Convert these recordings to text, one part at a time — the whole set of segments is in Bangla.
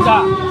গোবিন্দা।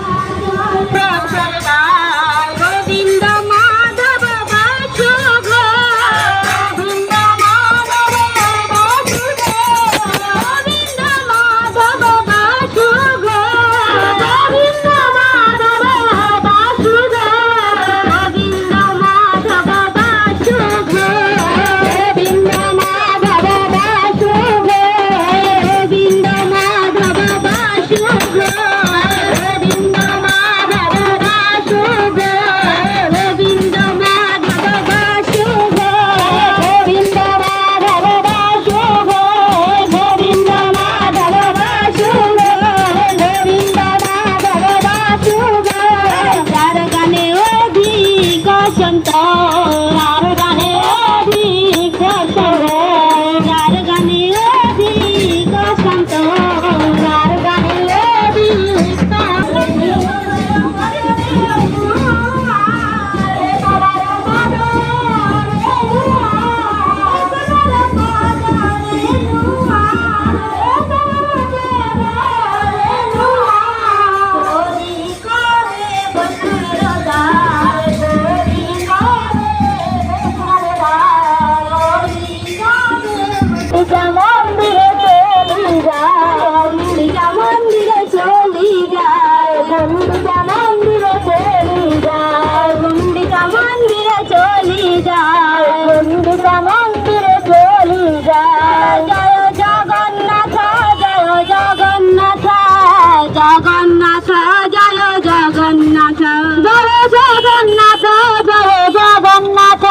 জগন্নাথ জয় জগন্নাথ জয় জগন্নাথ জয় জগন্নাথ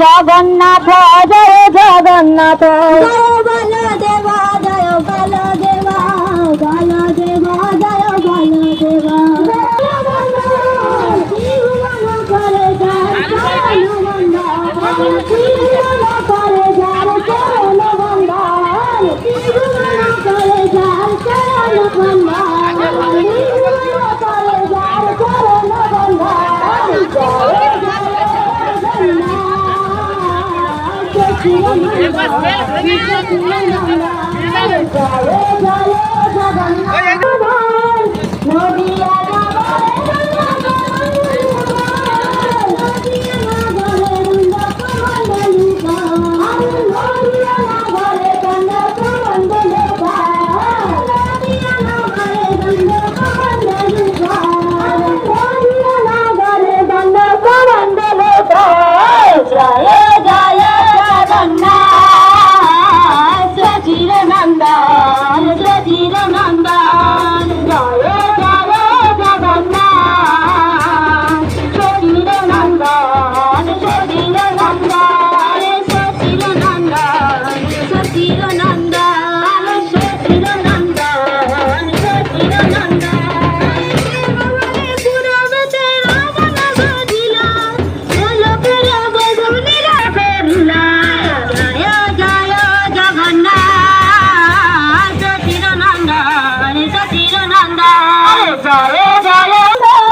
জগন্নাথ জয় জগন্নাথ বলদেব জয় বলদেব বলদেব জয় বলদেব করে যায়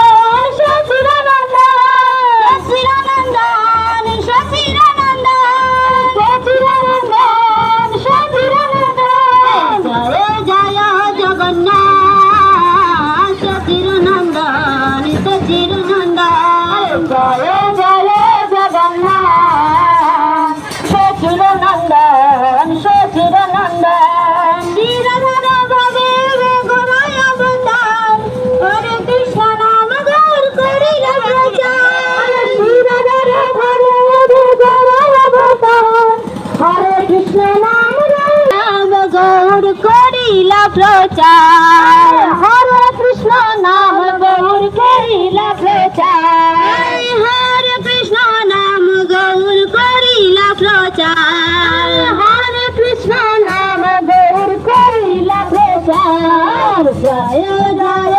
প্রচার হরে কৃষ্ণ নাম গৌর করিলা প্রচার হরে কৃষ্ণ নাম গৌর করিলা প্রচার হরে কৃষ্ণ নাম গৌর করিলা প্রচার জয় জয়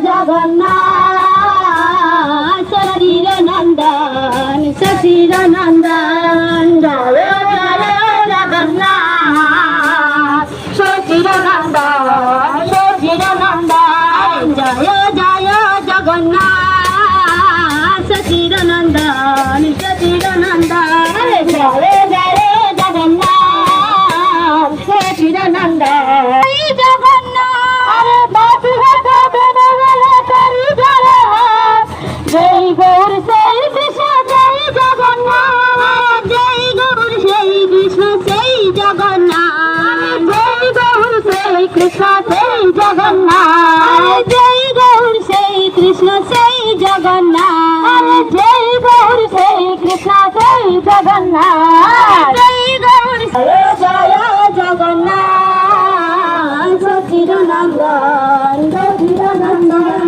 জগন্নাথ শরীর নন্দন শশীর নন্দন জয় জয় জগন্নাথ শশীর নন্দন শশীর নন্দন জয় জয় জগন্নাথ শশীর নন্দন শশীর নন্দন জয় জয় জগন্নাথ শশীর নন্দন জগন্নাথ আরে বাসি হাতে বেনে গেল জগন্নাথ জয় গৌর জয় জয় জগন্নাথ সচির নন্দন সচির নন্দন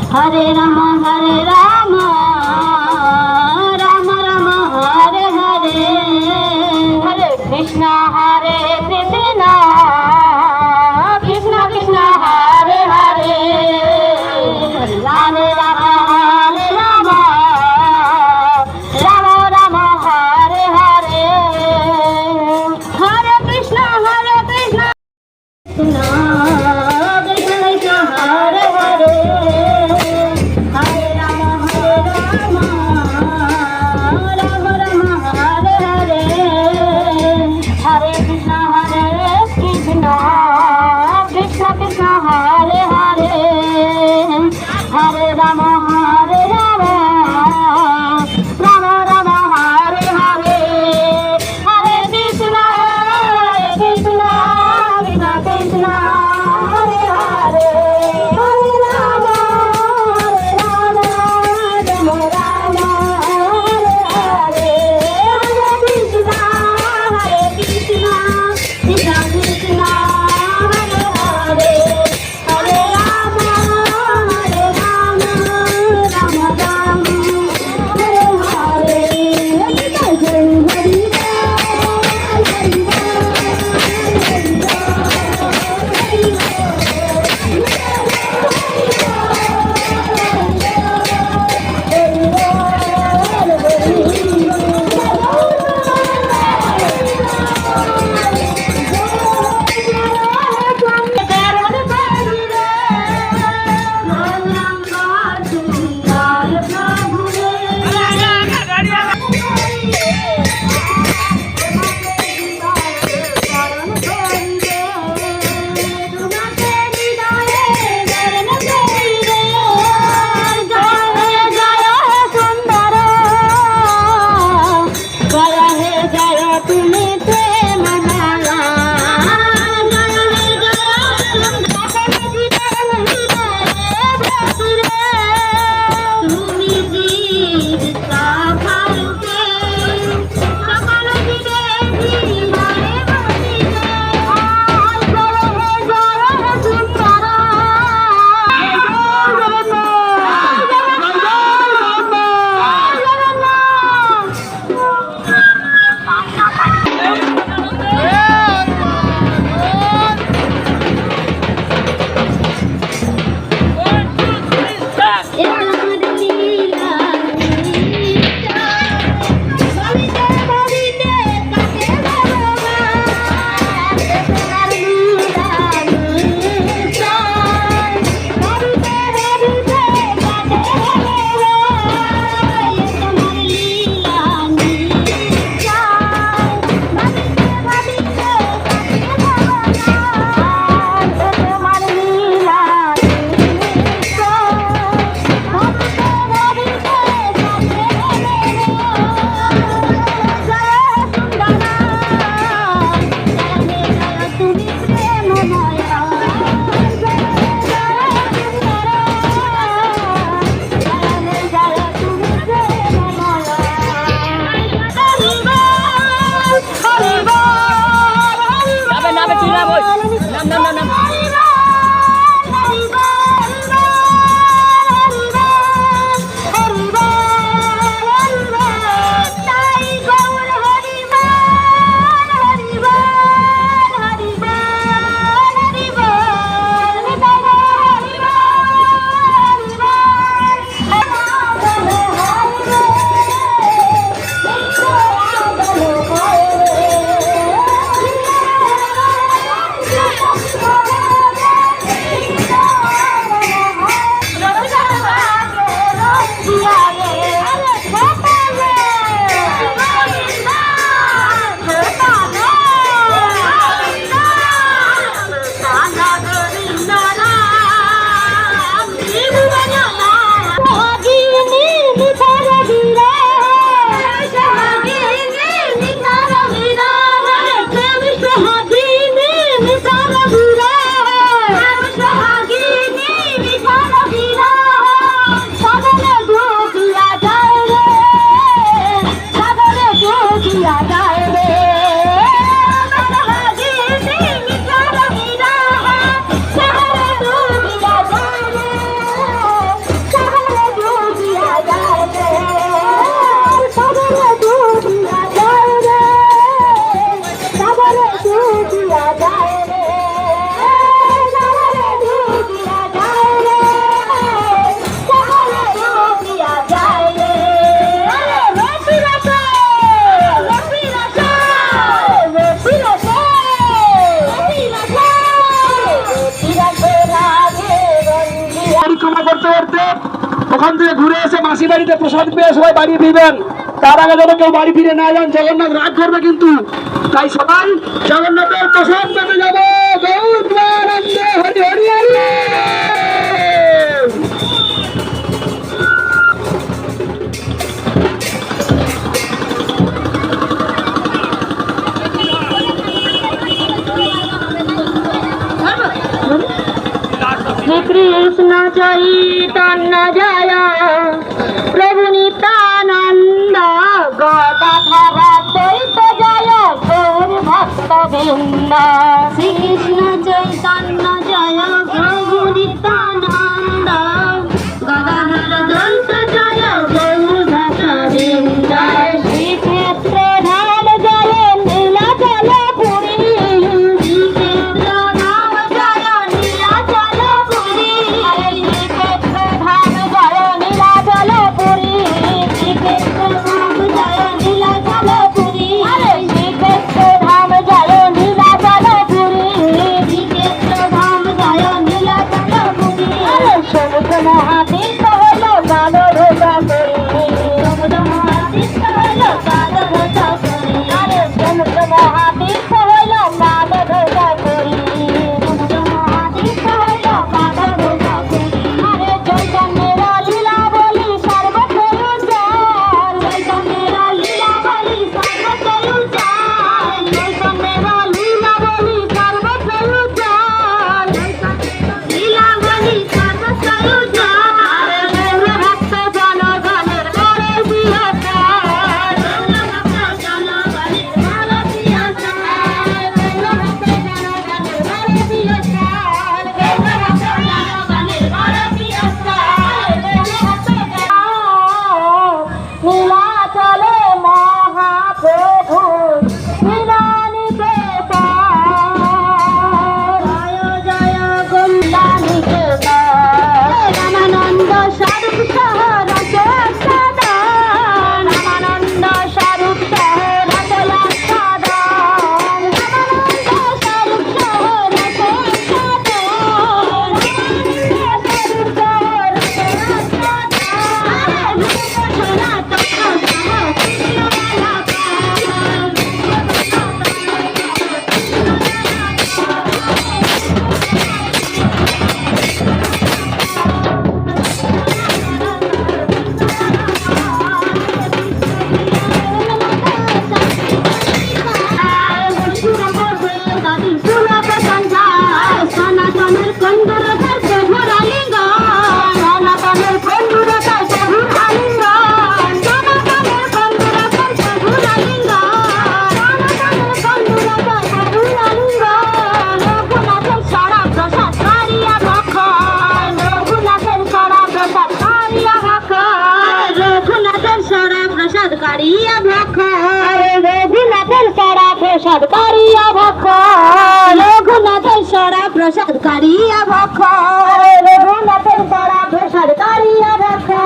Hare Rama Hare Rama Rama Rama Hare Hare Hare Krishna Hare Krishna Krishna Krishna Hare Hare Rama Rama Hare Rama Rama Rama Hare Hare Hare Krishna Hare Krishna Krishna Krishna Krishna Hare Hare Krishna Krishna Hare Hare Hare Rama Hare Rama Rama Rama Hare Hare Hare Krishna Krishna Krishna Krishna Hare Hare Hare Rama Rama Rama Rama Hare Hare Hare Krishna Krishna Krishna Krishna Hare Rama Rama Mahadev, ওখান থেকে ঘুরে এসে মাসি বাড়িতে প্রসাদ পেয়ে সবাই বাড়ি ফিরবেন। তার আগে যেন কেউ বাড়ি ফিরে না যান, জগন্নাথ রাগ করবে কিন্তু। তাই সবাই জগন্নাথের প্রসাদ পেতে যাবো। গৌরানন্দে হরি হরি হরি। श्री कृष्ण चैतन्य जय प्रभु नित्यानंद गदाधर द्वैत जय गौर भक्त वृंद। श्री कृष्ण चैतन्य जय प्रभु नित्यानंद गदाधर द्वैत जय गौर भक्त वृंद। श्री क्षेत्र धाम जय नीलाचल पुरी। श्री क्षेत्र धाम जय नीलाचल पुरी। श्री क्षेत्र धाम जय नीलाचल पुरी। श्री क्षेत्र धाम जय नीलाचल पुरी। श्री क्षेत्र धाम जय नीलाचल पुरी। श्री क्षेत्र धाम जय नीलाचल पुरी। সমুদ্র মহাতীর্থ হলো কালো ধোকা করি। সমুদ্র মহাতীর্থ হলো কালো ধোকা করি। সমুদ্র মহাতীর্থ হলো কালো ধোকা করি। সমুদ্র মহাতীর্থ হলো কালো ধোকা করি। চৈতন্যের লীলা বলি সর্বত্র উজ্জ্বল। চৈতন্যের লীলা বলি সর্বত্র উজ্জ্বল। চৈতন্যের লীলা বলি সর্বত্র উজ্জ্বল। লীলা বলি সর্বত্র উজ্জ্বল। ভক্ত জনগণের বড় প্রিয়কর। ভক্ত জনগণের বড় প্রিয়কর। ভক্ত জনগণের বড় প্রিয়কর। ভক্ত জনগণের বড় প্রিয়কর। নীলাচলে মহাপ্রভু নীলানিকেতন। জয় জয় গঙ্গানিকেতন। রামানন্দ স্বরূপ শহর রসলাস্বাদন। রামানন্দ স্বরূপ শহর রসলাস্বাদন। রামানন্দ স্বরূপ শহর রসলাস্বাদন। রামানন্দ স্বরূপ শহর রসলাস্বাদন। সোনা তত্ত্ব সহ কৃষ্ণমালা সনাতনের কন্দরতার প্রভুর আলিঙ্গন। সনাতনের কন্দরতার প্রভুর আলিঙ্গন। সনাতনের কন্দরতার প্রভুর আলিঙ্গন। সনাতনের কন্দরতার প্রভুর আলিঙ্গন। রঘুনাথের সরা প্রসাদ কারিয়া ভক্ষণ। রঘুনাথের সরা প্রসাদ কারিয়া ভক্ষণ। রঘুনাথের সরা প্রসাদ কারিয়া ভক্ষণ। রঘুনাথের সরা প্রসাদ কারিয়া ভক্ষণ। রঘুনাথের সরা প্রসাদ কারিয়া ভক্ষণ। রঘুনাথের সরা প্রসাদ কারিয়া ভক্ষণ।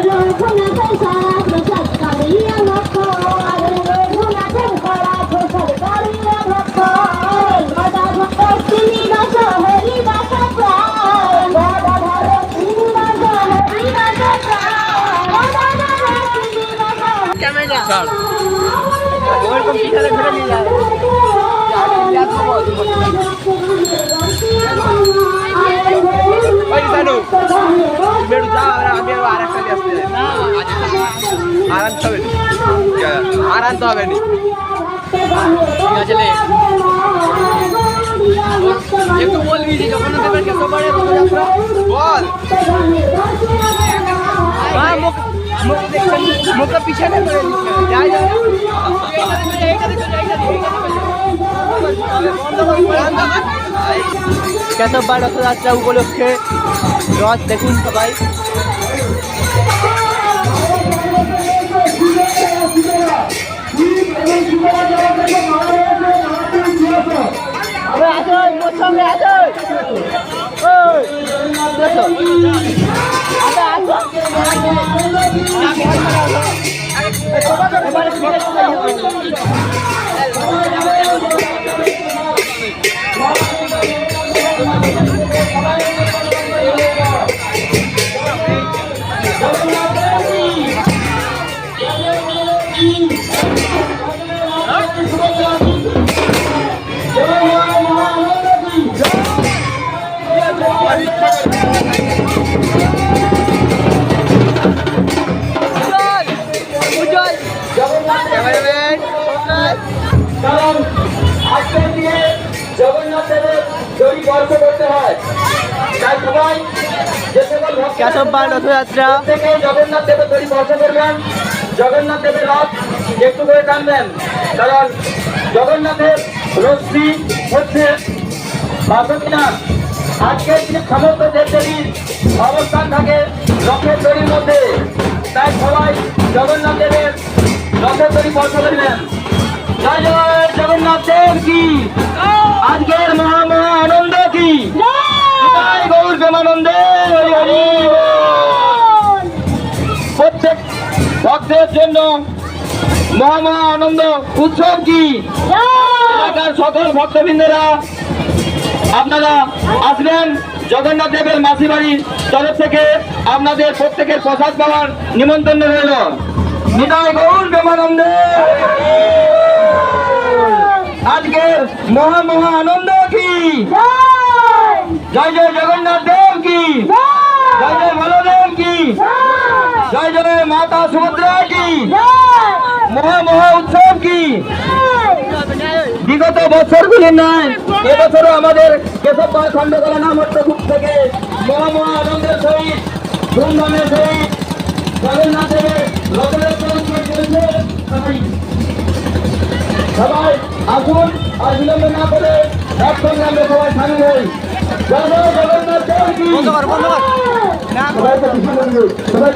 রঘুনাথের সরা প্রসাদ কারিয়া ভক্ষণ। রঘুনাথের সরা প্রসাদ কারিয়া ভক্ষণ। গদাধর শ্রীনিবাস হরিদাস প্রাণ। গদাধর শ্রীনিবাস হরিদাস প্রাণ। গদাধর শ্রীনিবাস আনতে হবে নি একটু বলবি যে যখন বল মুখটা পিছনে করে যাই কেশববার রথযাত্রা উপলক্ষে রথ দেখুন সবাই। কেশববাড় রথযাত্রা। থেকে জগন্নাথ দেবের তৈরি স্পর্শ করবেন। জগন্নাথ দেবের রথ একটু করে টানবেন, কারণ জগন্নাথের রশ্মি হচ্ছে বাসনা। আজকের দিনে সমস্ত দেবদেবীর অবস্থান থাকে রথের তৈরির মধ্যে, তাই সবাই জগন্নাথ দেবের রথের তৈরি স্পর্শ করবেন। জয় জয় জগন্নাথ দেব কি, আজকের মহা মহা আনন্দ কি, জয় গৌর প্রেমানন্দে হরি হরি বল। প্রত্যেক ভক্তের জন্য মহা মহা আনন্দ উৎসব কি, এলাকার সকল ভক্তবৃন্দেরা আপনারা আসবেন। জগন্নাথ দেবের মাসি বাড়ির তরফ থেকে আপনাদের প্রত্যেকের প্রসাদ পাওয়ার নিমন্ত্রণ রইল। নিতাই গৌর প্রেমানন্দে আজকের মহা মহা আনন্দ কি, জয় জয় জগন্নাথ দেব কি, জয় জয় বলদেব কি, জয় জয় মাতা সুভদ্রা কি, মহা মহা উৎসব কি। বিগত বছরগুলির নয়, এবছরও আমাদের কেশববাড় খণ্ডকলা নামহট্টগ্রুপ থেকে মহা মহা আনন্দের সহিত ধুমধামের সহিত জগন্নাথ দেবের রথযাত্রা উৎসব চলছে। সবাই আসুন, আর বিলম্ব না করে একসঙ্গে আমরা সবাই সামিল হই। জয় জয় জগন্নাথ দেব কি, বন্ধ কর না সবাই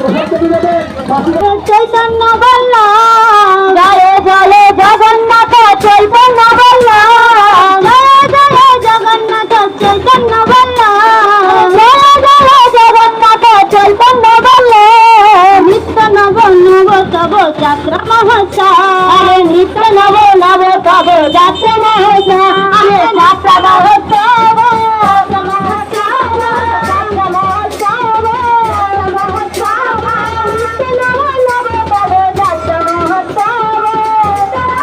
প্রসাদ দিবেন। চৈতন্য বল্লা জয় জয় জগন্নাথ চৈতন্য বল্লা, জয় জয় জগন্নাথ চৈতন্য বল্লা, জয় জয় জগন্নাথ চৈতন্য বল্লা। নিত্য নব নব তব যাত্রা মহোৎসব, নিত্য নব নব তব যাত্রা মহোৎসব, যাত্রা মহোৎসব, ভক্তগণের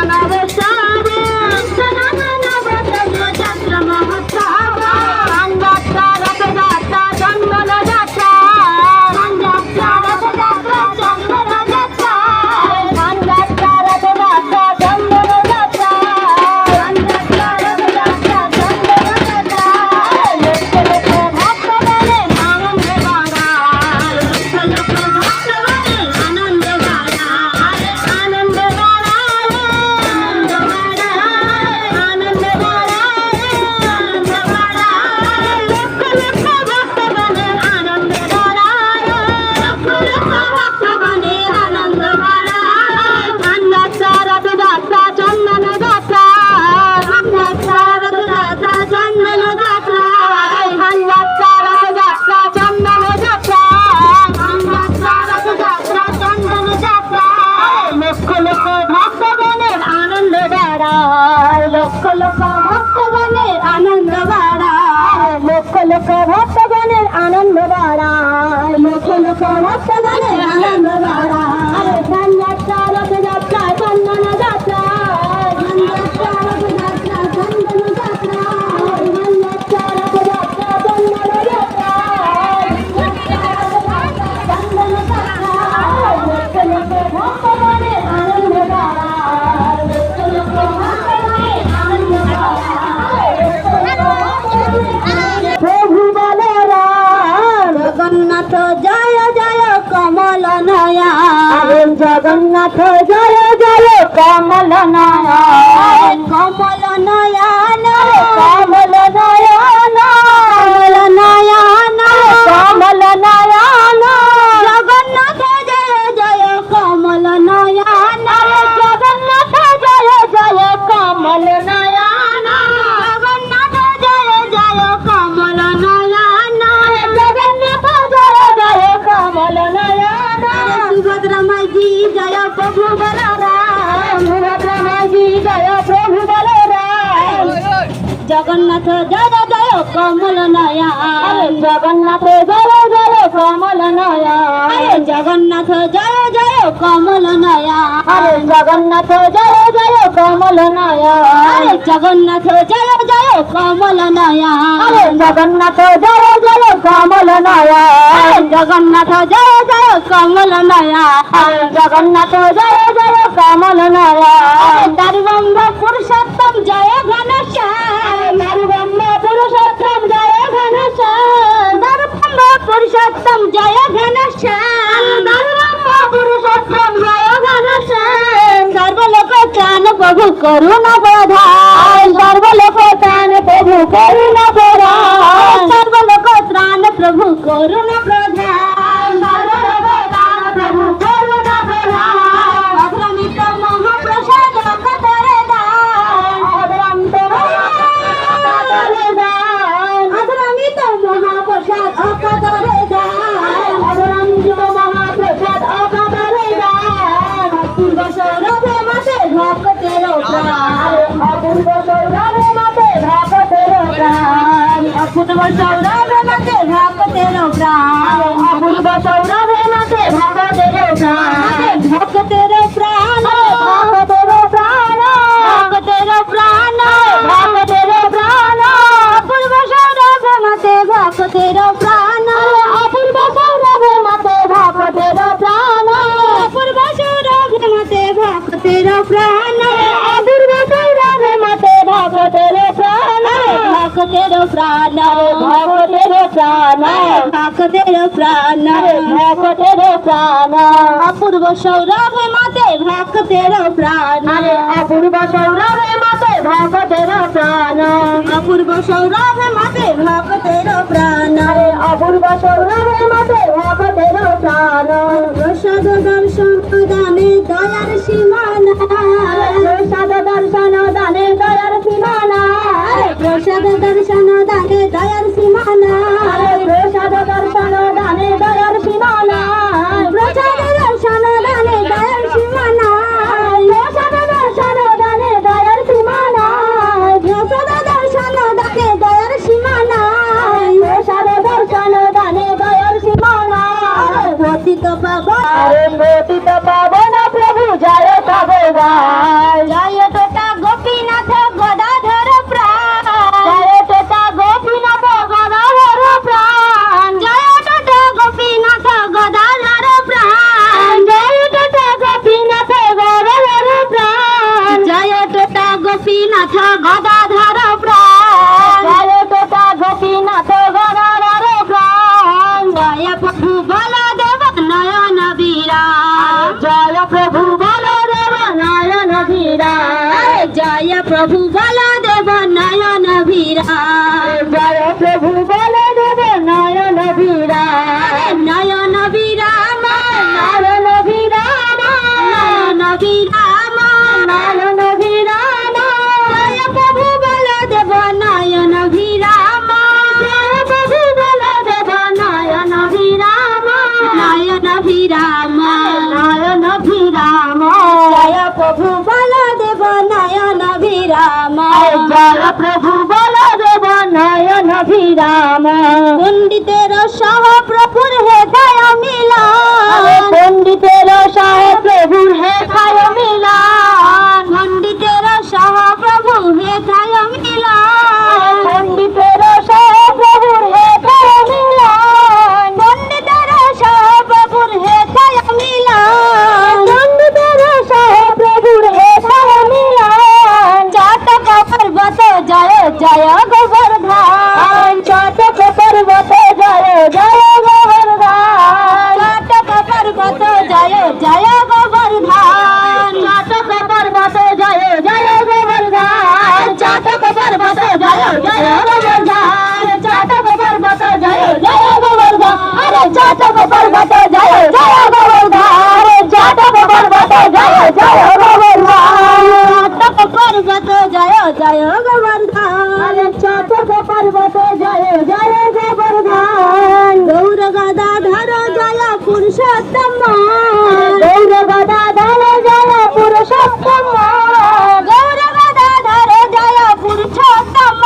আনন্দ বাড়ায়, লক্ষ লক্ষ ভক্তগণের আনন্দ বাড়ায়। গান যাত্রা রথযাত্রা চন্দন যাত্রা, গান যাত্রা রথযাত্রা চন্দন যাত্রা, গান যাত্রা রথযাত্রা চন্দন যাত্রা, চন্দন যাত্রা। লক্ষ লক্ষ ভক্তগণের আনন্দ বাড়ায়, লক্ষ লক্ষ ভক্তগণের আনন্দ বাড়ায়। প্রভু বলে জগন্নাথ জয় জয় কমল নয়া, জগন্নাথ জয় জয় কমল নয়া, কমল নয়ন কমল নয়ন কমল নয়ন কমল নয়ন, জগন্নাথ জয় জয় কমল নয়ন, জগন্নাথ জয় জয় কমল নয়ন, জগন্নাথ জয় জয় কমল নয়ন, জগন্নাথ জয় জয় কমল নয়ন। সুভদ্রা মাঝি জয় প্রভু বলরাম, সুভদ্রা মাঝি জয় প্রভু বলরাম, জগন্নাথ জয় জয় কমল নয়ন, জগন্নাথ জয় জয় কমল নয়ন, জগন্নাথ জয় জয় কমল নয়ন, জগন্নাথ জয় জয় কমল নয়ন, জগন্নাথ জয় জয় কমল নয়ন, জগন্নাথ জয় জয় কমল নয়ন জগন্নাথ জয় জয় কমল নয়ন জগন্নাথ জয় জয় কমল নয়ন দারুব্রহ্ম পুরুষোত্তম জয় ঘনশ্যাম দারুব্রহ্ম পুরুষোত্তম জয় ঘনশ্যাম দারুব্রহ্ম পুরুষোত্তম জয় ঘনশ্যাম দারুব্রহ্ম পুরুষোত্তম জয় ঘনশ্যাম সর্বলোক ত্রাণ প্রভু করুণা প্রধান সর্বলোক ত্রাণ প্রভু করুণা প্রধান সর্বলোক ত্রাণ প্রভু করুণা প্রধান সর্বলোক ত্রাণ প্রভু করুণা প্রধান অগ্রমিত মহাপ্রসাদ অকতরে দান অগ্রমিত মহাপ্রসাদ দান অগ্রমিত মহাপ্রসাদ অকতরে দান অগ্রমিত মহাপ্রসাদ অকতরে দান পূর্ব সৌরভে মাসে ভক্তের প্রাণ অপূর্ব সৌরভে মাসে ভক্তের প্রাণ অপূর্ব সৌরভে মাসে ভক্তের প্রাণ অপূর্ব সৌরভে মাসে ভক্তের প্রাণ ভক্তের প্রাণ ভক্তের প্রাণ ভক্তের প্রাণ ভক্তের প্রাণ অপূর্ব সৌরভে মাসে ভক্তের প্রাণ অপূর্ব সৌরভে মাসে ভক্তের প্রাণ অপূর্ব সৌরভে মাসে ভক্তের প্রাণ অপূর্ব সৌরভে মাসে ভক্তের প্রাণ ভক্তের প্রাণ ভক্তের প্রাণ ভক্তের প্রাণ ভক্তের প্রাণ অপূর্ব সৌরভে মাসে ভক্তের প্রাণ অপূর্ব সৌরভে মাসে ভক্তের প্রাণ অপূর্ব সৌরভে মাসে ভক্তের প্রাণ অপূর্ব সৌরভে মাসে ভক্তের প্রাণ প্রসাদ দর্শন দানে দয়ার সীমানা প্রসাদ দর্শন দানে দয়ার সীমানা প্রসাদ দর্শন দানে দয়ার সীমানা প্রসাদ দর্শন দানে দয়ার সীমানা প্রসাদ দর্শন দানে দয়ার সীমানা প্রসাদ দর্শন দানে দয়ার সীমানা প্রসাদ দর্শন দানে দয়ার সীমানা প্রসাদ দর্শন দানে দয়ার সীমানা পতিত পাবন পতিত পাবন প্রভু জয় তব গায় জয় তোতা গোপীনাথ গদাধর প্রাণ জয় তোতা গোপীনাথ গদাধর প্রাণ জয় তোতা গোপীনাথ গদাধর প্রাণ জয় তোতা গোপীনাথ গদাধর প্রাণ জয় তোতা গোপীনাথ গদাধর প্রাণ জয় তোতা গোপীনাথ গদাধর প্রাণ জয় প্রভু বলদেব নয়ন বিরাজ জয় প্রভু বলদেব নয়ন বিরাজ জয় প্রভু বলদেব নয়ন বিরাজ জয় প্রভু বলদেব নয়ন বিরাজ নয়ন বিরাম নয়ন বিরাম নয়ন বিরাম নয়ন বিরাম জয় প্রভু বলদেব নয়ন বিরাম জয় প্রভু বলদেব নয়ন বিরাম নয়ন বিরাম নয়ন বিরাম জয় প্রভু বলদেব নয়ন বিরাম জয় প্রভু বলদেব নয়ন বিরাম পণ্ডিতের সহ প্রভুর হৃদয় মিলন পণ্ডিতের সহ প্রভুর হৃদয় মিলন পণ্ডিতের সহ প্রভু হৃদয় মিলন পণ্ডিতের সহ প্রভুর হৃদয় মিলন পণ্ডিতের সহ প্রভুর হৃদয় মিলন পণ্ডিতের সহ প্রভুর হৃদয় মিলন চাতক পর্বত জয় জয় গোবর্ধন চাতক পর্বত জয় জয় গোবর্ধন চাতক পর্বত জয় জয় গোবর্ধন চাতক পর্বত জয় জয় গোবর্ধন চাতক পর্বত জয় জয় গোবর্ধন চাতক পর্বত জয় জয় গোবর্ধন আরে চাতক পর্বত জয় জয় গোবর্ধন চাতক পর্বত জয় জয় গোবর্ধন চাতক পর্বত জয় জয় গোবর্ধন চাতক পর্বত জয় জয় গোবর্ধন গৌর গদাধর জয় পুরুষোত্তম গৌর গদাধর জয় পুরুষোত্তম গৌর গদাধর জয় পুরুষোত্তম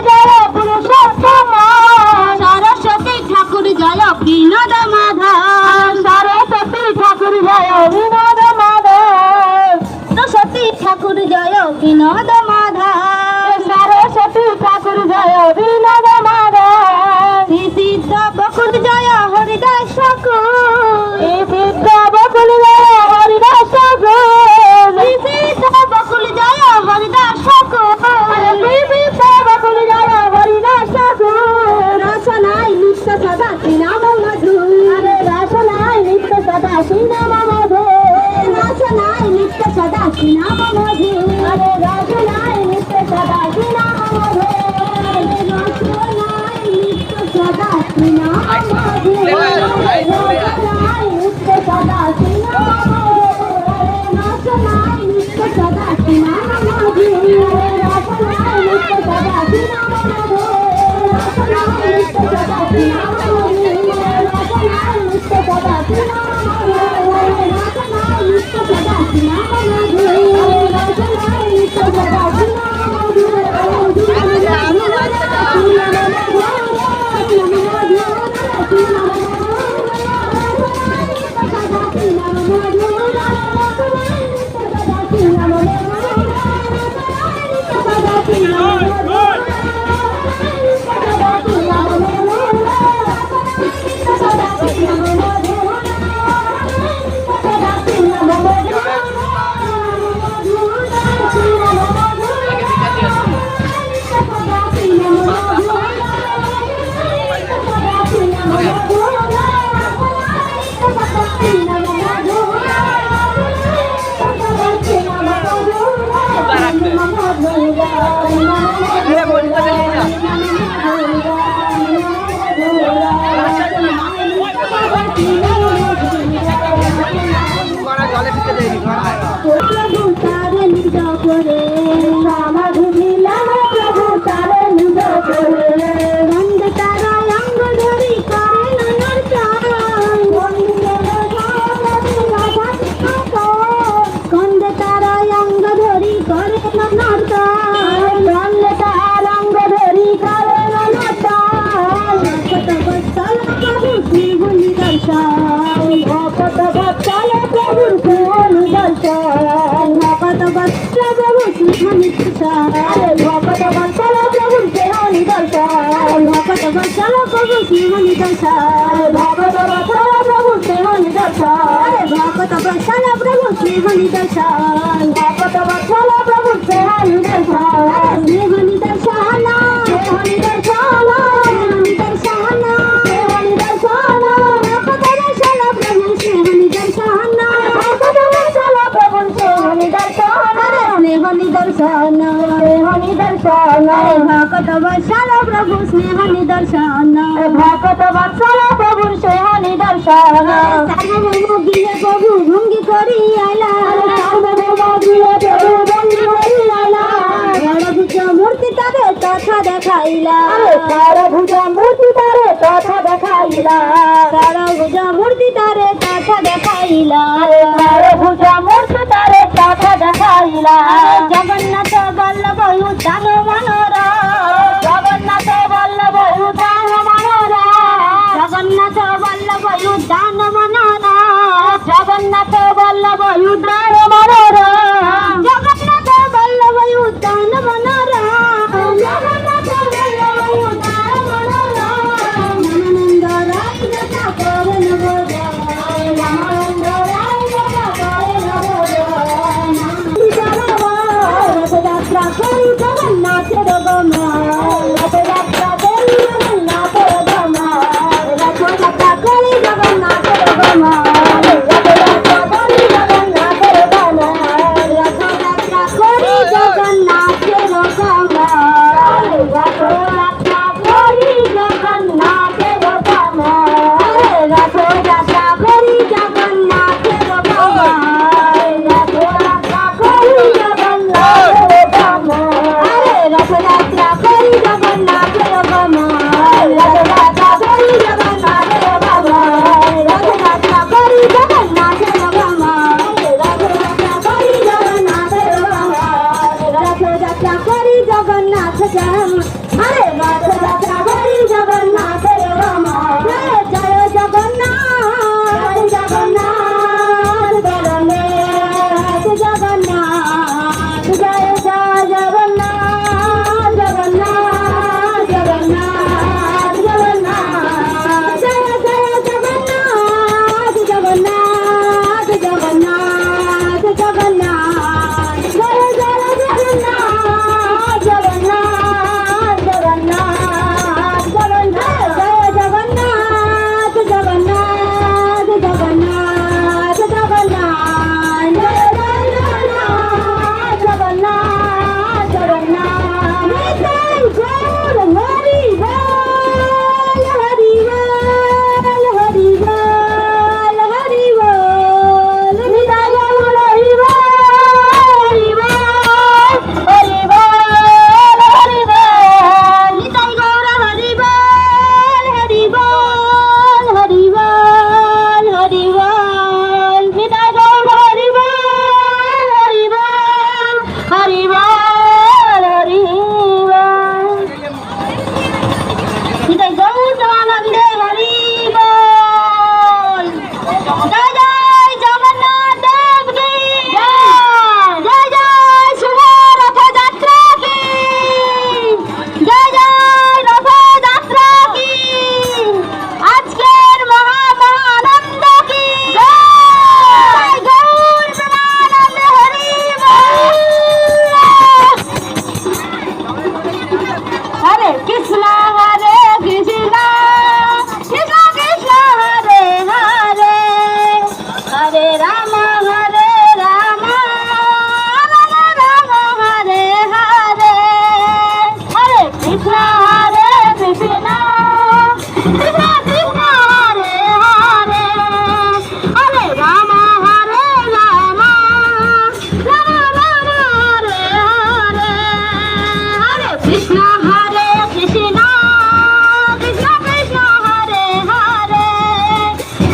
জয় পুরুষোত্তম সরস্বতী ঠাকুর জয় বিনোদ মাধব সরস্বতী ঠাকুর জয় বিনোদ মাধব সরস্বতী ঠাকুর জয় বিনোদ মাধব সরস্বতী বিনোদ মাধব সিদ্ধ বকুল জয় হরিদাস ঠাকুর সিদ্ধ বকুল জয় হরিদাস ঠাকুর সিদ্ধ বকুল জয় হরিদাস ঠাকুর সিদ্ধ বকুল জয় হরিদাস ঠাকুর রসনায় নিত্য সদা শ্রীনাম মধুর রসনায় নিত্য সদা শ্রীনাম মধুর রসনায় নিত্য সদা শ্রীনাম মধুর রসনায় নিত্য সদা শ্রীনাম মধুর রসনায় নিত্য সদা শ্রীনাম মধুর রসনায় নিত্য সদা শ্রীনাম মধুর রসনায় নিত্য সদা শ্রীনাম মধুর রসনায় নিত্য সদা শ্রীনাম মধুর রসনায় নিত্য সদা শ্রীনাম মধুর রসনায় নিত্য সদা শ্রীনাম মধুর রসনায় নিত্য সদা শ্রীনাম মধুর রসনায় নিত্য সদা ভকত বৎসল প্রভু স্নেহ নিদর্শন ভকত বৎসল প্রভু স্নেহ নিদর্শন সার্বভৌম গিয়ে প্রভু ভঙ্গি করি আইলা সার্বভৌম গিয়ে প্রভু ভঙ্গি করি আইলা বড়ভুজ মূর্তি তারে তথা দেখাইলা বড়ভুজ মূর্তি তারে তথা দেখাইলা বড়ভুজ মূর্তি তারে তথা দেখাইলা বড়ভুজ মূর্তি তারে তথা দেখাইলা জগন্নাথ বল্লভ উদ্যান মনোরা জগন্নাথ বল্লভ উদ্যান মনোরা জগন্নাথ বল্লভ উদ্যান মনোরা জগন্নাথ বল্লভ উদ্যান মনোরা জগন্নাথ বল্লভ উদ্যান মনোরা জগন্নাথ বল্লভ উদ্যান মনোরা রামানন্দ রায় যথা করেন বোঝায় রামানন্দ রায় যথা করেন বোঝায় রথযাত্রা করি জগন্নাথের গমায় রথযাত্রা করি জগন্নাথের গমায় রথযাত্রা করি জগন্নাথের গমায় রথযাত্রা করি জগন্নাথের গমায় রথযাত্রা করি জগন্নাথের গমায় রথযাত্রা করি জগন্নাথের গমায় রথযাত্রা করি জগন্নাথের গমায় রথযাত্রা করি জগন্নাথের গমায় রথযাত্রা করি জগন্নাথের গমায় রথযাত্রা করি জগন্নাথের গমায় রথযাত্রা করি জগন্নাথের গমায় রথযাত্রা করি জগন্নাথের গমায় রথযাত্রা করি জগন্নাথ আরে রথযাত্রা করি জগন্নাথের গমায় জয় জগন্নাথ জগন্নাথ জগন্নাথ জগন্নাথ জয় জয় জগন্নাথ জগন্নাথ কৃষ্ণ হরে কৃষ্ণ কৃষ্ণ কৃষ্ণ হরে হরে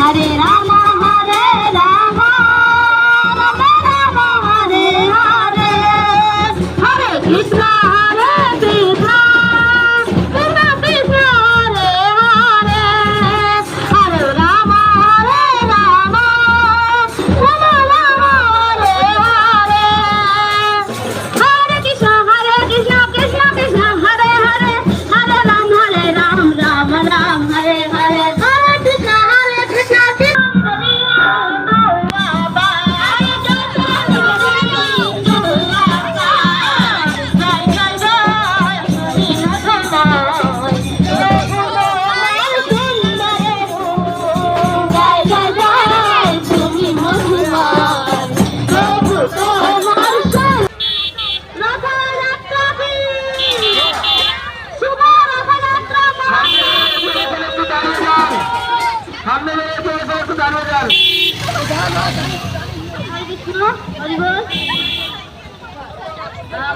হরে রাম হরে রাম রাম রাম হরে হরে হরে কৃষ্ণ হরে কৃষ্ণ কৃষ্ণ কৃষ্ণ হরে হরে হরে রাম হরে রাম রাম রাম হরে হরে হরে কৃষ্ণ কৃষ্ণ কৃষ্ণ কৃষ্ণ হরে হরে হরে রাম রাম রাম হরে হরে হরে কৃষ্ণ কৃষ্ণ সামনে বেরিয়েছে একটু দাঁড়িয়ে যান।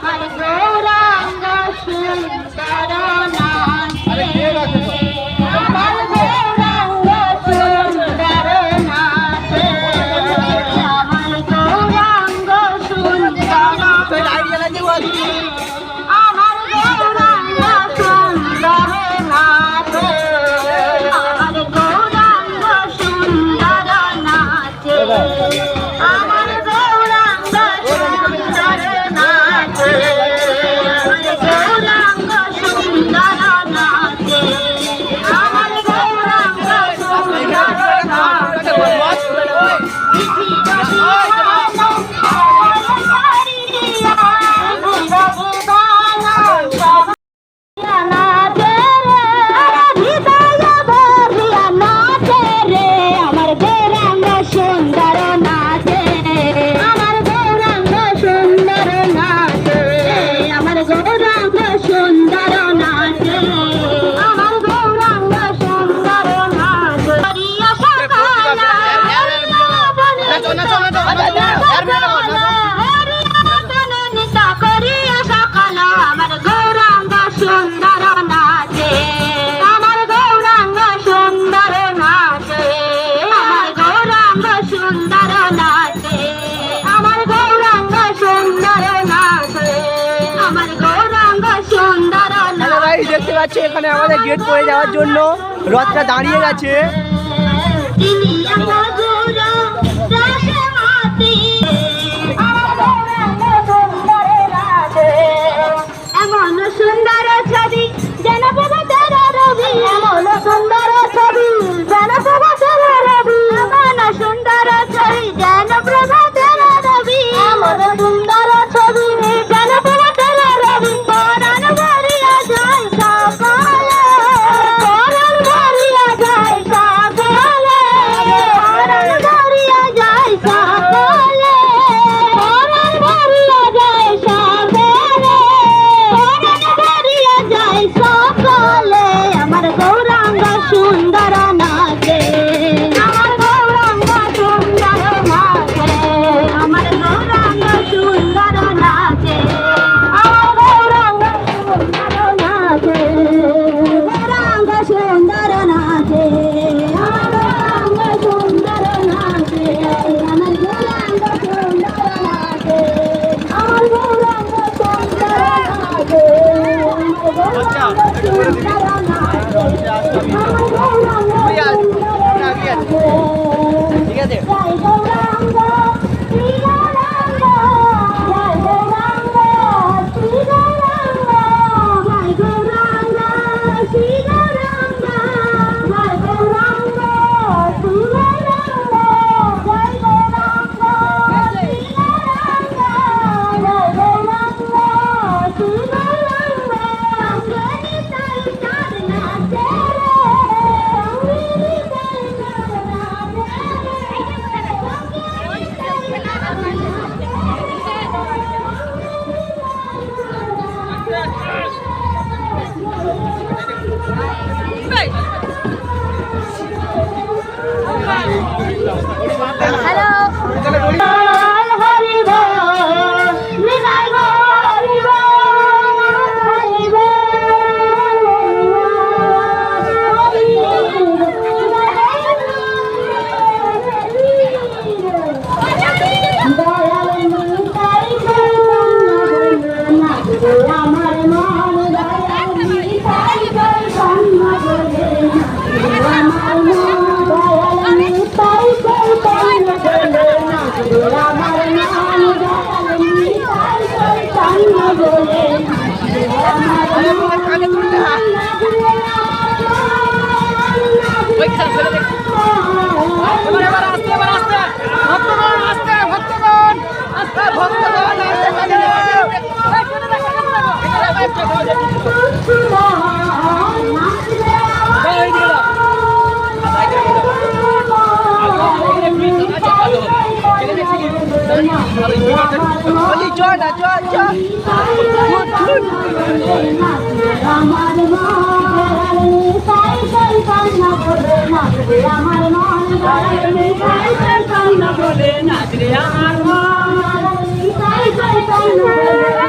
আমার গৌরাঙ্গ সুন্দর নাচে আমার গৌরাঙ্গ সুন্দর নাচে আমার গৌরাঙ্গ সুন্দর আমার গৌরাঙ্গ সুন্দর নাচে আমার গৌরাঙ্গ সুন্দর নাচে আমার গৌরাঙ্গ সুন্দর নাচে আমার গৌরাঙ্গ সুন্দর নাচে আমার গৌরাঙ্গ সুন্দর দেখতে পাচ্ছি এখানে আমাদের গেট করে যাওয়ার জন্য রথটা দাঁড়িয়ে গেছে। এমন সুন্দর ছবি যেন প্রভাতের রবি এমন সুন্দর ছবি যেন প্রভাতের রবি এমন সুন্দর ছবি যেন প্রভাতের রবি এমন সুন্দর ছবি যেন প্রভাতের রবি পরাণ ভরিয়া যায় সকালে পরাণ ভরিয়া যায় সকালে পরাণ ভরিয়া যায় সকালে পরাণ ভরিয়া যায় সকালে পরাণ ভরিয়া যায় সকালে আমার গৌরাঙ্গ সুন্দর নাচে আমার গৌরাঙ্গ সুন্দর নাচে আমার গৌরাঙ্গ সুন্দর নাচে আমার গৌরাঙ্গ সুন্দর নাচে গৌরাঙ্গ সুন্দর নাচে আমার গৌরাঙ্গ সুন্দর নাচে আমার গৌরাঙ্গ সুন্দর নাচে আমার গৌরাঙ্গ সুন্দর নাচে ঠিক আছে এবার আসতে ভক্তগণ আসতে ভক্তগণ আসতে ভক্তগণ চল না চল চল আমার মন তাই তাই কান্না বলে নাচবে আমার মন তাই তাই কান্না বলে নাচবে আমার মন তাই তাই কান্না বলে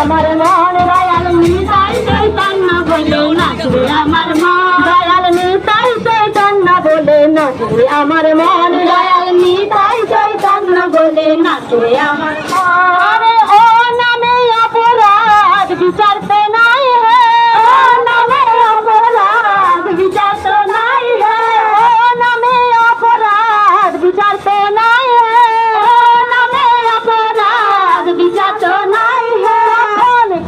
আমার মন দয়াল নিতাই চৈতন্য বলে নাচবে আমার মন দয়াল নিতাই চৈতন্য বলে নাচবে আমার মন দয়াল নিতাই চৈতন্য বলে নাচবে আমার মন ও নামে অপরাধ বিচার তো নাই হে ও নামে অপরাধ বিচার তো নাই হে ও নামে অপরাধ বিচার তো নাই হে ও নামে অপরাধ বিচার তো নাই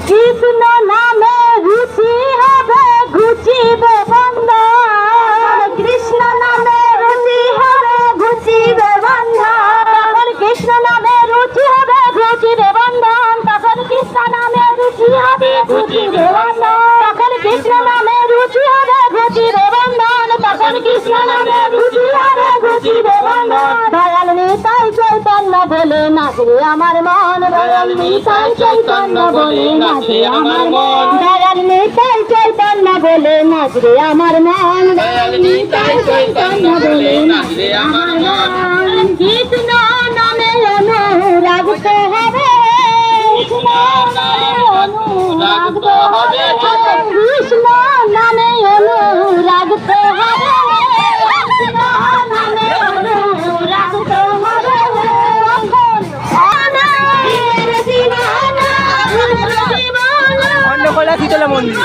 কৃষ্ণ নামে রুচি হবে ঘুচিবে বন্ধন কৃষ্ণ নামে রুচি হবে ঘুচিবে বন্ধন কৃষ্ণ নামে রুচি হবে ঘুচিবে বন্ধন তখন কৃষ্ণ নামে রুচি হবে ঘুচিবে বন্ধন তখন কৃষ্ণ নামে রুচি হবে ঘুচিবে বন্ধন তখন কৃষ্ণ নামে রুচি হবে ঘুচিবে বন্ধন দয়াল নিতাই চৈতন্য বলে নাচবে আমার মন দয়াল নিতাই চৈতন্য বলে নাচবে আমার মন দয়াল নিতাই চৈতন্য বলে নাচবে আমার মন দয়াল নিতাই চৈতন্য বলে নাচবে আমার মন কৃষ্ণ নামে অনুরাগ তো হবে কৃষ্ণ নামে অনুরাগ তো হবে কৃষ্ণ নামে অনুরাগ তো হবে কৃষ্ণ নামে অনুরাগ তো হবে খন্ডকোলা শীতলা মন্দির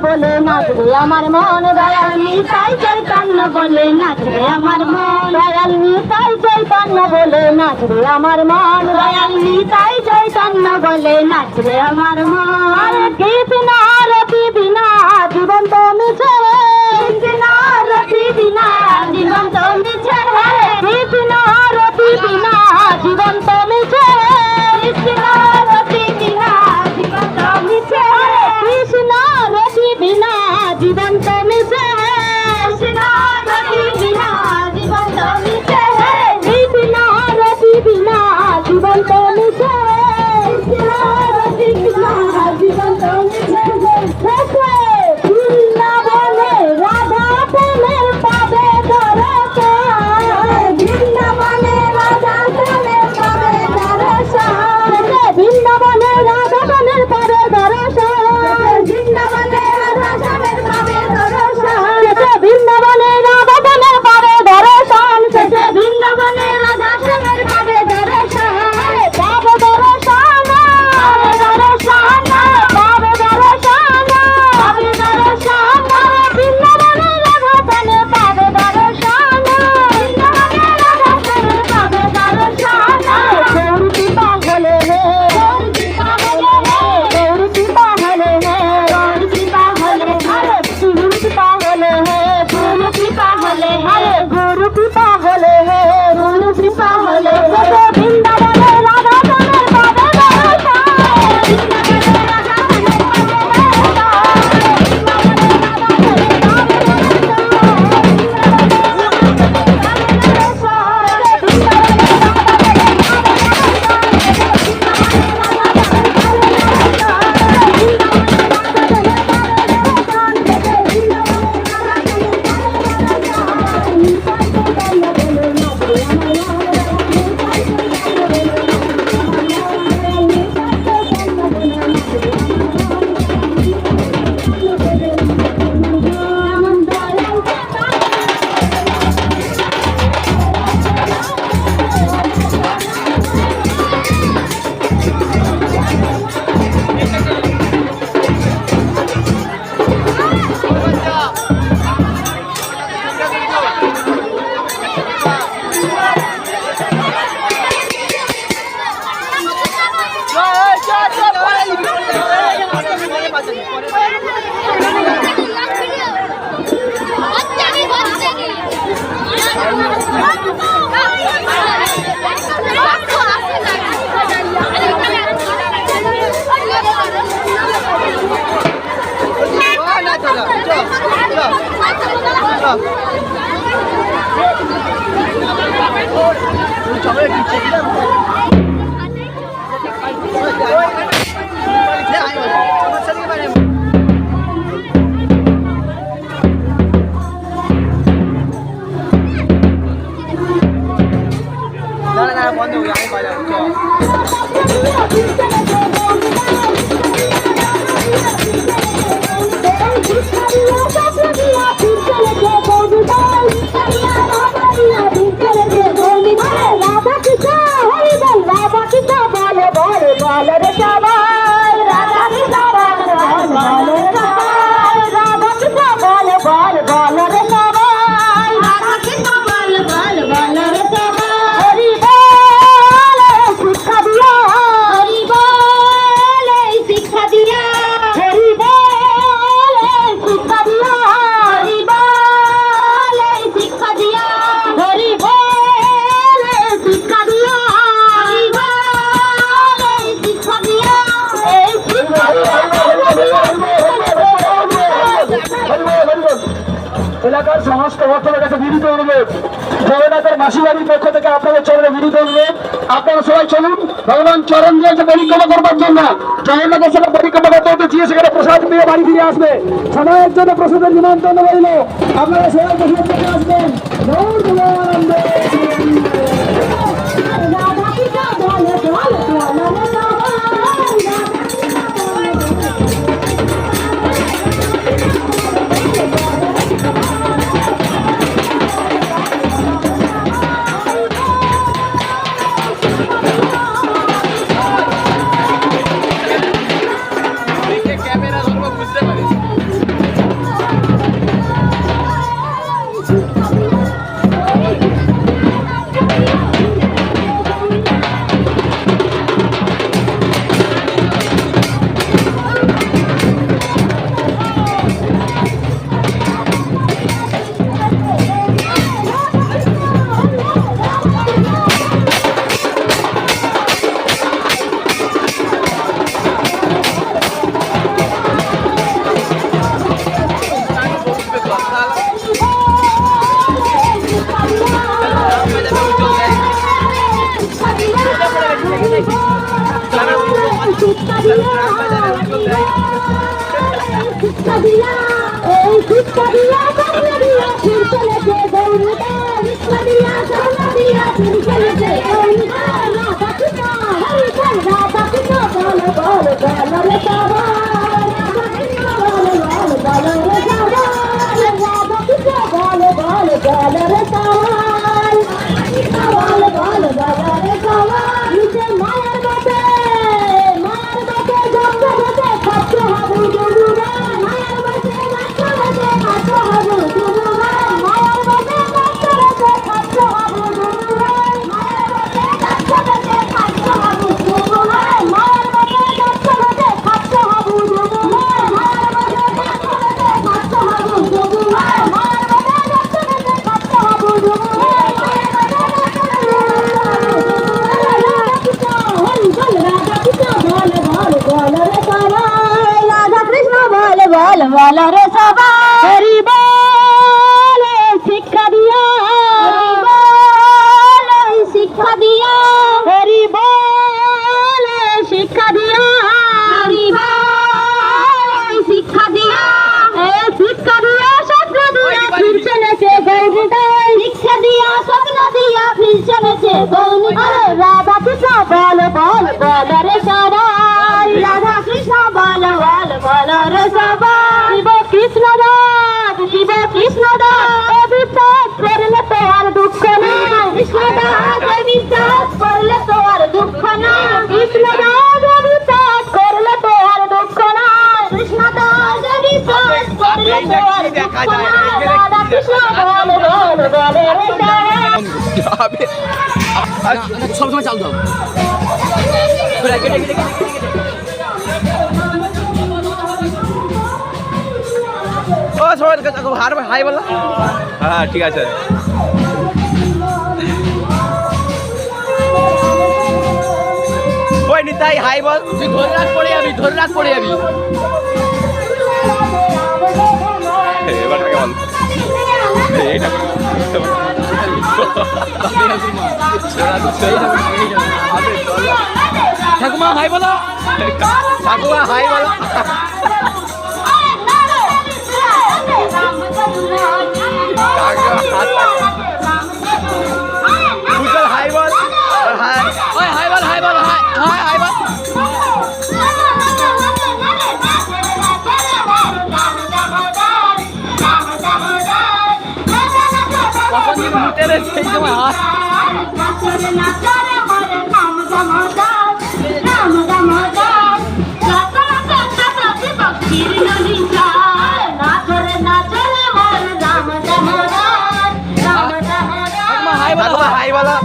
বলে নাচবে আমার মন দয়াল নিতাই চৈতন্য বলে নাচবে আমার মন দয়াল নিতাই চৈতন্য বলে নাচবে আমার মন দয়াল নিতাই চৈতন্য বলে নাচবে আমার মন কৃষ্ণ রতি বিনা জীবন তো মিছে কৃষ্ণ রতি বিনা জীবন তো মিছে কৃষ্ণ রতি বিনা জীবন তো মিছে কৃষ্ণ রতি বিনা জীবন তো মিছে কৃষ্ণ বিনা জীবন তো মিছে কৃষ্ণ রতি বিনা জীবন তো মিছে কৃষ্ণ রতি বিনা জীবন তো মিছে বন্ধ হয়ে আমি বাজাবো এলাকার সমস্ত ভক্তদের কাছে বিনীত অনুরোধ, জগন্নাথের মাসি বাড়ির পক্ষ থেকে আপনাদের চরণে বিনীত অনুরোধ, আপনারা সবাই চলুন ভগবান চরণ দিয়েছে পরিক্রমা করবার জন্য। জগন্নাথের সাথে পরিক্রমা করতে হতে চেয়ে সেখানে প্রসাদ নিয়ে বাড়ি ফিরে আসবে। সবাইয়ের জন্য প্রসাদের নিমন্ত্রণ রইল, আপনারা সবাই প্রসাদ থেকে আসবেন। গৌর ভগবানন্দ। সবসময় চাল দাও। সবাই হাই বলো। হ্যাঁ ঠিক আছে। ওই নিতাই হাই বল। তুই ধরে রাখ পড়ে যাবি, ধরে রাখ পড়ে যাবি। এবার কেমন ঠাকুমা হাই বলো, ঠাকুমা হাই বলো। উজ্জ্বল হাই বল, হাই হাই বল, হাই বল, হাই হাই হাই বল। সেই সময় হাই বলো, হাই বলো।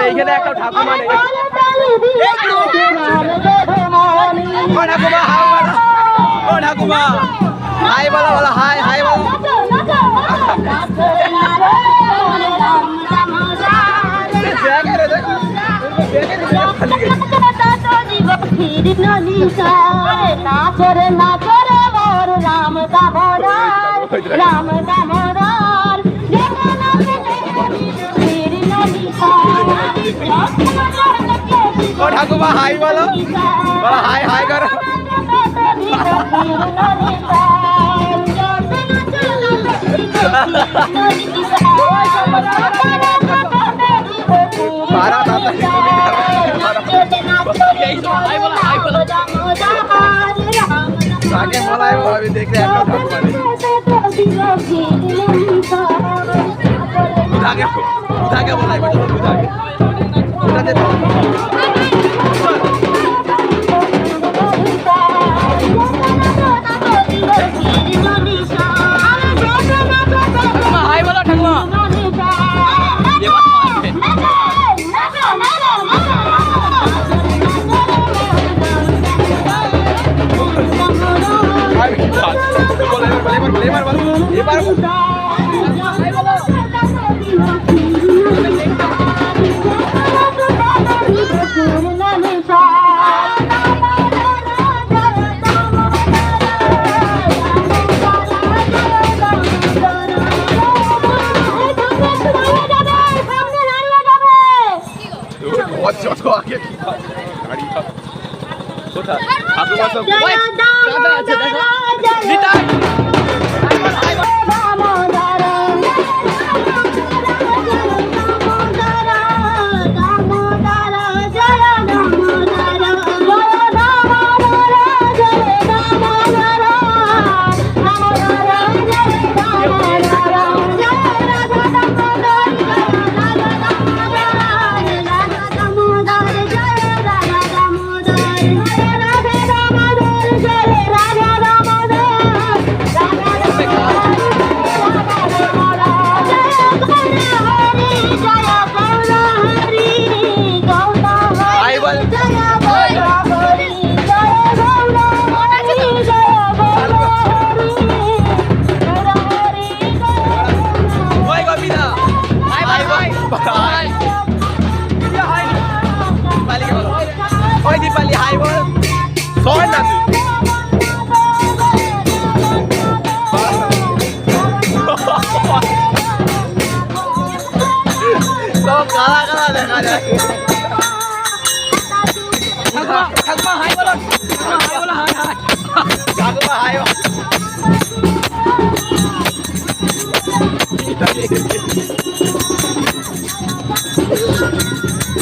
এইখানে একটা ঠাকুমা নেই। ও ঠাকুমা হাই বলো, বলো হাই হাই বলো। নাচরে নাচরে মোর রাম দামোদর, রাম দামোদর। ও ঠাকুমা হাই বলো, বলো হাই হাই করো। আগে বলাই ভাবি দেখলে একটা ঢপ মারে উধাকে বলাই বেটা উধাকে উধাতে হাই বলো ঠাকুমা এবার কোথায় ঠাকুমা সব কাদা আছে দেখো নিতাই দীপালি হাই বল সবাই না সব কালা কালা দেখা যায় ঠাকুমা হাই বলো হাই বলো হাই হাই ঠাকুমা হাই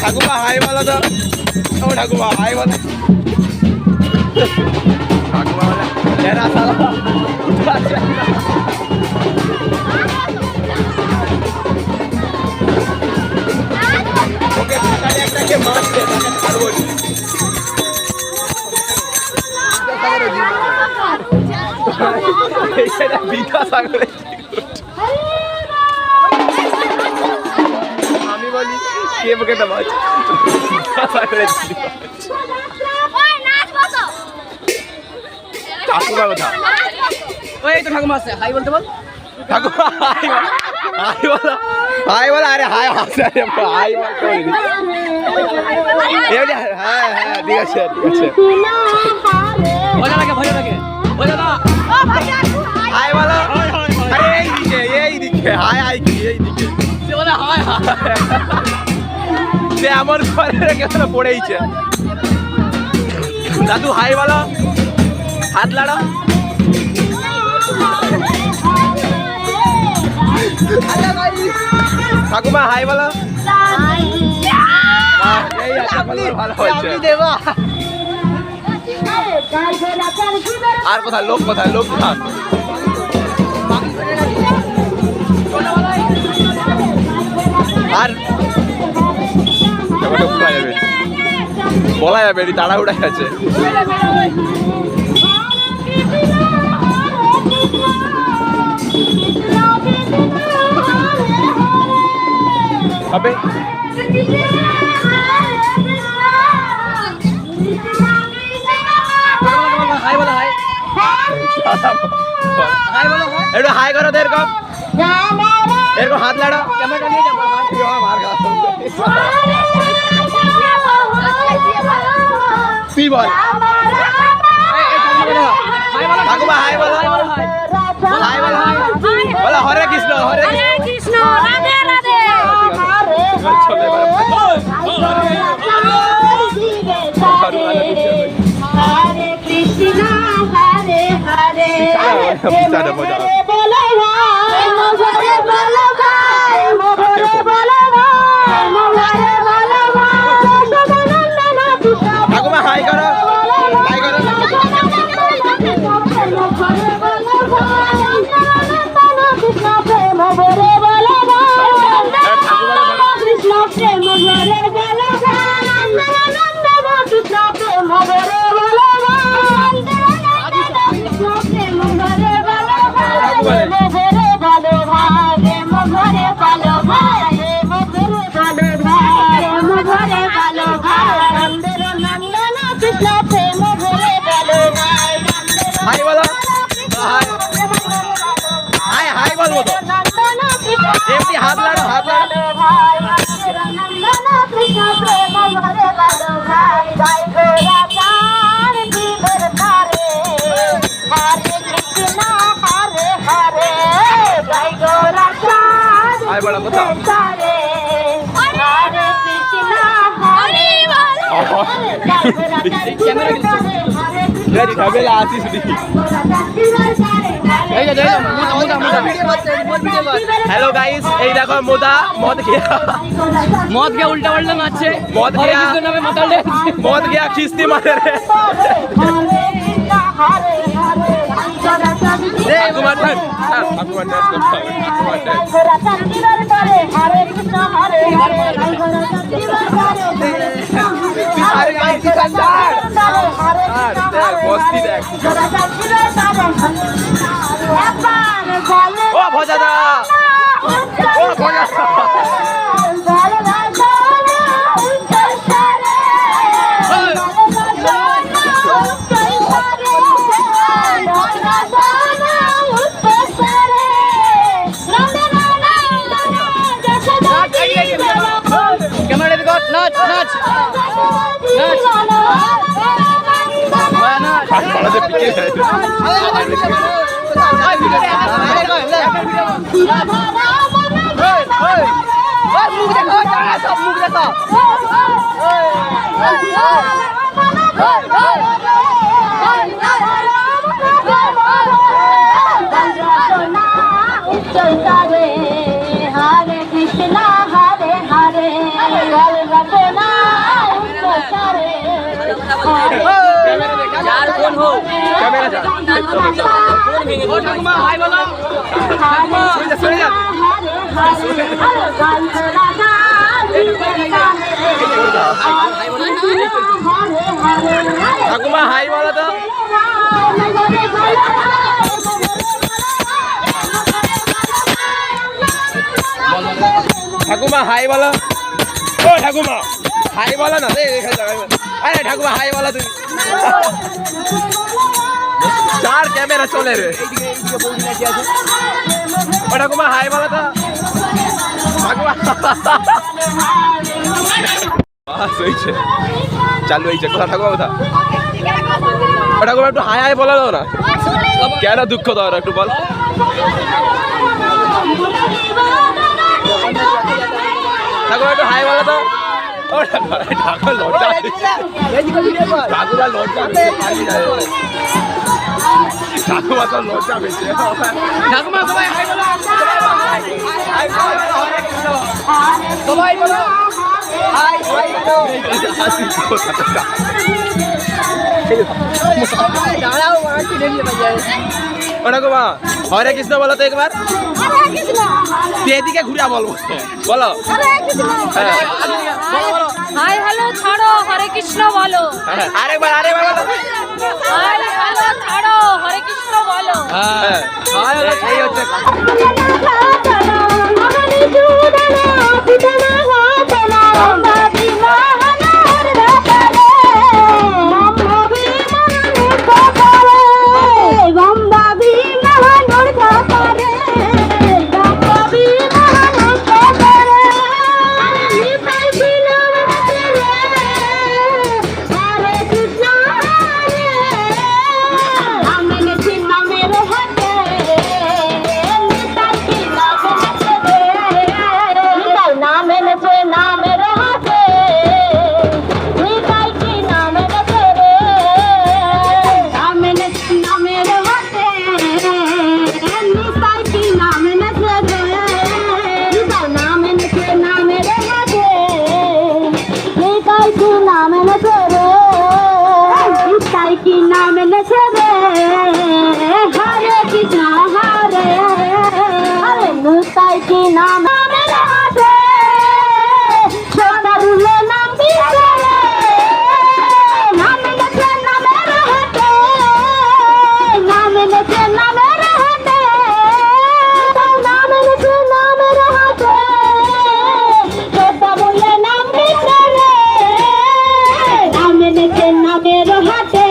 ঠাকুমা হাই বলো তো ও ঠাকুমা হাই বলো ঠাকুমা এরা সালা ওকে একটাকে মারছে তাকে ছাড়বো এইটা বিকা সাগরে আমি বলি কে বকে তো মাছ সাগরে ঠাকুমা কথা ওই তো ঠাকুমা আছে হাই বলতে বল ঠাকুমা হাই বলো হাই বলো আরে হাই হাসে আরে হাই বল কই এই হ্যাঁ হ্যাঁ ঠিক আছে ভজা লাগে ভজা না ও ভাইয়া হাই বলো আরে এই দিকে হাই হাই কি এই দিকে সে বলে হাই হাই সে আমার ঘরে কেন পড়েইছে দাদু হাই বলো হাত লাড়ো ঠাকুমা হাই বলো ভালো হয়েছে আর কোথায় লোক আর বলা যাবে তাড়াহুড়া আছে হবে একটু হাই করো তো এরকম হাত লাড়ো তুই বল ঠাকুমা হাই বলো হাই বলো বলো হরে কৃষ্ণ রাধে রাধে হরে কৃষ্ণ হরে হরে কৃষ্ণ প্রেম ভরে ভালো ভাই জয় গোরা চার জীবের তারে হরে কৃষ্ণ হরে হরে জয় গোরা চার আয় বড় কথা তারে হরে কৃষ্ণ হরে ঝামেলা আছিস हेलो गाइस এই দেখো মোদা মদ কে উল্টা পাল্টা নাচছে মদ গিয়া খিস্তি মারে রে ঠাকুমার ডান্স ঠাকুমার ডান্স করতে হবে আরে গাইস বস্তি দেখ ও ভজাদা ও ভজাদা ক্যামেরা দিকে নাচ নাচ পালাতে পিছিয়ে যায় মুখ দেখো সব মুখ দেখো हरे कृष्ण हरे हरे यार कौन हो कैमरा जा ओ ठाकुमा हाय बोलो ठाकुमा सुन जा ठाकुमा हाय बोलो तो ठाकुमा हाय बोलो ओ ठाकुमा हाय बोलो ना अरे ठाकुमा हाय बोलो तुम चार कैमरा चले रे ओ ठाकुमा हाय बोलो तो ठाकुमा বাস হইছে চালু হইছে কথা ঠাকুমা কথা ও ঠাকুমা একটু হাই হাই বলা দাও না কেন দুঃখ দাও একটু বল ঠাকুমা একটু হাই বলা দাও ও ঠাকুমা ঠাকুমা লজ্জা ঠাকুমা লজ্জা ঠাকুমা তো লজ্জা পেয়েছে ঠাকুমা সবাই হাই বলো সবাই বলো হাই হাই দাঁড়াও আমার কিনে নিয়ে যাবে ওটা গো মা হরে কৃষ্ণ বলো তো একবার তুই এদিকে ঘুরে বলবো বলো হাই হ্যালো ছাড়ো হরে কৃষ্ণ বলো আরেকবার আরেকবার বলো হাই হ্যালো ছাড়ো হরে কৃষ্ণ বলো হ্যাঁ এই হচ্ছে নামের হাটে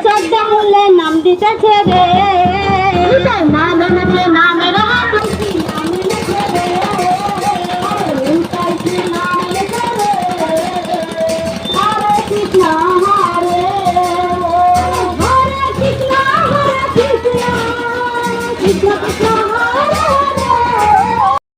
শ্রদ্ধা মূল্যে নাম দিতেছে রে